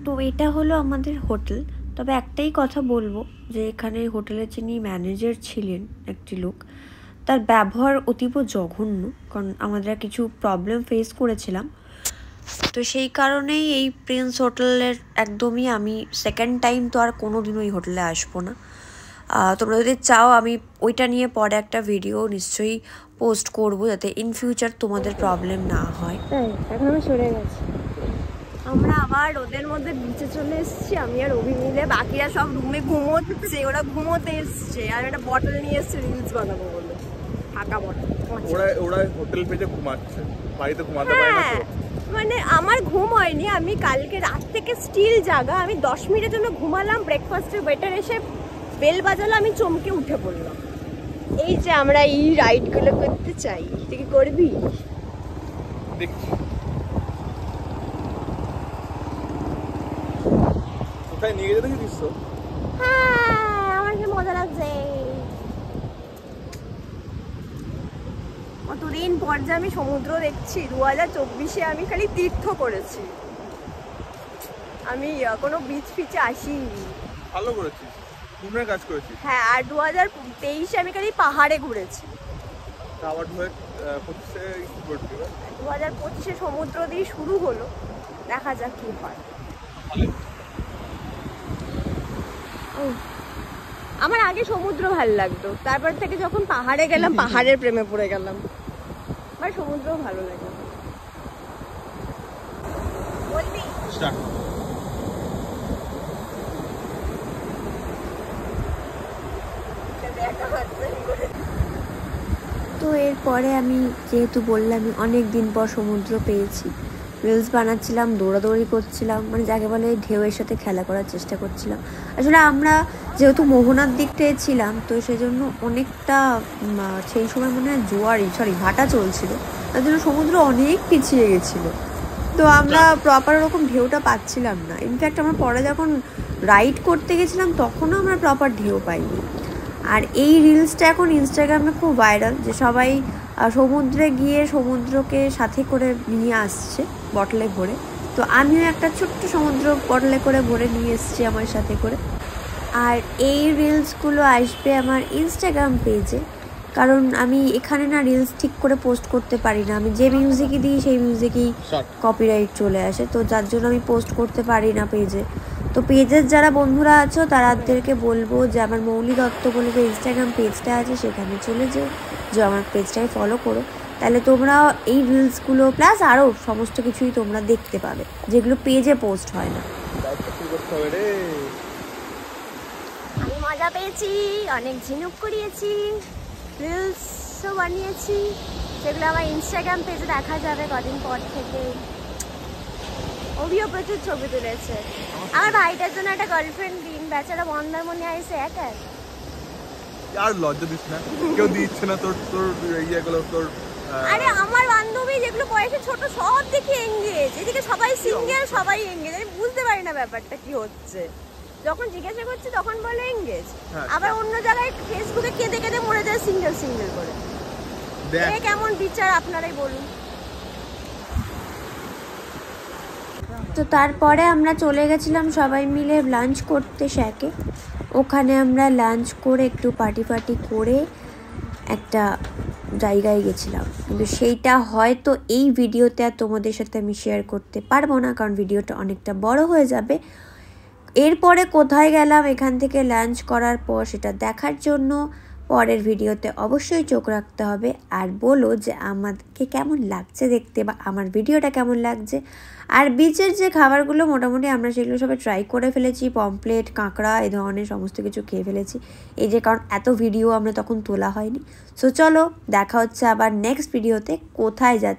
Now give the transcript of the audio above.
তো এটা হলো আমাদের হোটেল। তবে একটাই কথা বলবো যে এখানে হোটেলের যিনি ম্যানেজার ছিলেন একটি লোক, তার ব্যবহার অতীব জঘন্য। কারণ আমরা কিছু প্রবলেম ফেস করেছিলাম, তো সেই কারণেই এই প্রিন্স হোটেলের একদমই আমি সেকেন্ড টাইম তো আর কোনো দিনও এই হোটেলে আসবো না। তোমরা যদি চাও আমি ওইটা নিয়ে পরে একটা ভিডিও নিশ্চয়ই পোস্ট করব, যাতে ইন ফিউচার তোমাদের প্রবলেম না হয়। এখন আমি সরে গেছি, আমরা আবার ওদের মধ্যে বিচে চলে এসেছি। আমি আর অভি মিলে, বাকিরা সব রুমে ঘুমোচ্ছে, ওরা ঘুমোতে এসছে। আর একটা বটল নিয়ে এসছে রিলস বানাবো বলে, ফাঁকা বটল। ওরা হোটেল পেজে ঘুমাচ্ছে, বাড়িতে ঘুমাতে পারে না। মানে আমার ঘুম হয়নি, আমি কালকে রাত থেকে স্টিল জাগা। আমি 10 মিনিটের জন্য ঘুমালাম, ব্রেকফাস্টের ওয়েটার এসে বেল বাজালো, আমি চমকে উঠে পড়লাম। এই যে আমরা এই রাইডগুলো করতে চাই, তুই কি করবি? দেখছি কোথায় নিয়ে যেতে দিচ্ছ। হ্যাঁ, আমার কি মজা লাগছে। কতদিন পর যে আমি সমুদ্র দেখছি। 2024-এ আমি খালি তীর্থ করেছি, আমি কোনো বিচ ফিচে আসিনি। ভালো করেছিস, পুণ্যের কাজ করেছিস। হ্যাঁ, আর 2023-এ আমি খালি পাহাড়ে ঘুরেছি। আবার 2025-এ কি করবি? 2025-এ সমুদ্র দিয়ে শুরু হলো, দেখা যাক কি হয়। আমার আগে সমুদ্র ভালো লাগতো, তারপর থেকে যখন পাহাড়ে গেলাম পাহাড়ের প্রেমে পড়ে গেলাম। আমার সমুদ্রও ভালো লাগে। বলবি? তো এরপরে আমি যেহেতু বললামই অনেক দিন পর সমুদ্র পেয়েছি, রিলস বানাচ্ছিলাম, দৌড়াদৌড়ি করছিলাম, মানে যাকে বলে ঢেউয়ের সাথে খেলা করার চেষ্টা করছিলাম। আসলে আমরা যেহেতু মোহনার দিকটায় ছিলাম, তো সেই জন্য অনেকটা সেই সময় মনে হয় ভাটা চলছিল, তার জন্য সমুদ্র অনেক পিছিয়ে গেছিলো। তো আমরা প্রপার ওরকম ঢেউটা পাচ্ছিলাম না। ইনফ্যাক্ট আমরা পরে যখন রাইড করতে গেছিলাম তখনও আমরা প্রপার ঢেউ পাইনি। আর এই রিলসটা এখন ইনস্টাগ্রামে খুব ভাইরাল, যে সবাই সমুদ্রে গিয়ে সমুদ্রকে সাথে করে নিয়ে আসছে বটলে ভরে। তো আমিও একটা ছোট্ট সমুদ্র বটলে করে ভরে নিয়ে এসেছি আমার সাথে করে। আর এই রিলসগুলো আসবে আমার ইনস্টাগ্রাম পেজে, কারণ আমি এখানে না রিলস ঠিক করে পোস্ট করতে পারি না। আমি যে মিউজিকই দিই সেই মিউজিকই কপিরাইট চলে আসে, তো যার জন্য আমি পোস্ট করতে পারি না পেজে। তো পেজের যারা বন্ধুরা আছো তাদেরকে বলবো যে আমার মৌলি দত্ত বলে যে ইনস্টাগ্রাম পেজটা আছে সেখানে চলে যেও, যে আমার পেজটাকে ফলো করো। তাহলে তোমরা এই রিলসগুলো প্লাস আরও সমস্ত কিছুই তোমরা দেখতে পাবে, যেগুলো পেজে পোস্ট হয় না। আমি মজা পেয়েছি, অনেক ঝিনুক করিয়েছি, রিলসও বানিয়েছি, সেগুলো আমার ইনস্টাগ্রাম পেজে দেখা যাবে কদিন পর থেকে। অভিও প্রচুর ছবি তুলেছে। আমার ভাইটার জন্য একটা গার্লফ্রেন্ড দিন, বেচারা মন্দারমণি আইসে একা। আর লজ্জা দিস না, কেউ দিচ্ছে না তোর ইয়েগুলো তোর। আরে আমার বান্ধবী যেগুলো বয়সে ছোট সব দেখে এঙ্গেজ, এদিকে সবাই সিঙ্গেল, সবাই এঙ্গেজ। আমি বুঝতে পারি না ব্যাপারটা কি হচ্ছে। যখন জিজ্ঞাসা করছি তখন বলে এঙ্গেজ, আবার অন্য জায়গায় ফেসবুকে কেঁদে কেঁদে মরে যায় সিঙ্গেল সিঙ্গেল করে। এটা কেমন বিচার আপনারাই বলুন। তো তারপরে আমরা চলে গেছিলাম সবাই মিলে লাঞ্চ করতে শ্যাকে। ওখানে আমরা লাঞ্চ করে একটু পার্টি করে একটা জায়গায় গেছিলাম, কিন্তু সেইটা হয়তো এই ভিডিওতে আর তোমাদের সাথে আমি শেয়ার করতে পারবো না, কারণ ভিডিওটা অনেকটা বড় হয়ে যাবে। এরপরে কোথায় গেলাম এখান থেকে লাঞ্চ করার পর সেটা দেখার জন্য পরের ভিডিওতে অবশ্যই চোখ রাখতে হবে। আর বলো যে আমাকে কেমন লাগছে দেখতে, বা আমার ভিডিওটা কেমন লাগছে। আর বিচের যে খাবারগুলো মোটামুটি আমরা সেগুলো সবাই ট্রাই করে ফেলেছি, পমপ্লেট, কাঁকড়া, এই ধরনের সমস্ত কিছু খেয়ে ফেলেছি। এই যে কারণ এত ভিডিও আমরা তখন তোলা হয়নি। সো চলো দেখা হচ্ছে আবার নেক্সট ভিডিওতে। কোথায় যাচ্ছি